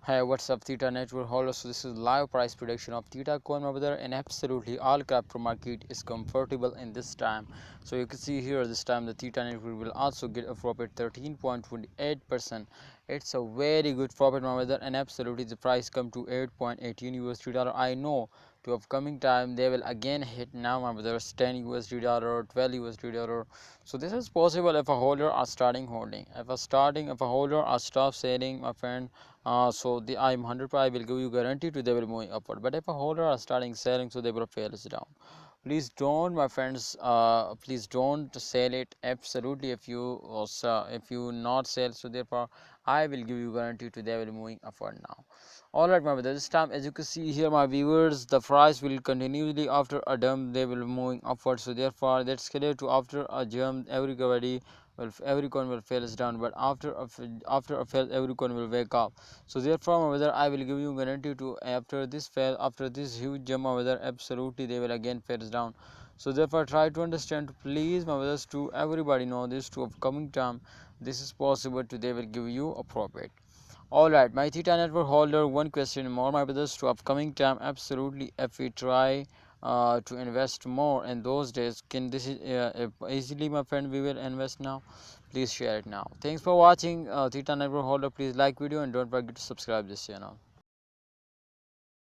Hey, what's up, Theta Network holder? So this is live price prediction of Theta coin, my brother, and absolutely all crypto market is comfortable in this time. So you can see here this time the Theta Network will also get a profit 13.28%. It's a very good profit, my brother, and absolutely the price come to 8.18 USD dollar. I know to upcoming time they will again hit now, my brother, 10 USD dollar, 12 USD dollar. So this is possible if a holder are starting holding. If a holder are stop selling, my friend. So the I'm 100 I will give you guarantee to they will moving upward. But if a holder are starting selling, so they will fail us down. Please don't, my friends. Please don't sell it. Absolutely, if you not sell, so therefore I will give you guarantee to they will moving upward now. All right, my brother. This time, as you can see here, my viewers, the price will continuously after a dump they will moving upward. So therefore, that's clear to after a jump everybody well every coin will fail us down, but after a fail every coin will wake up. So therefore whether I will give you guarantee to after this fail, after this huge jump, whether absolutely they will again fail us down. So therefore try to understand, please, my brothers, to everybody know this to upcoming time this is possible to they will give you a profit. All right, my Theta Network holder, one question more, my brothers, to upcoming time. Absolutely, if we try to invest more in those days, can this is easily, my friend, we will invest now. Please share it now. Thanks for watching, Theta Network holder. Please like video and don't forget to subscribe this channel.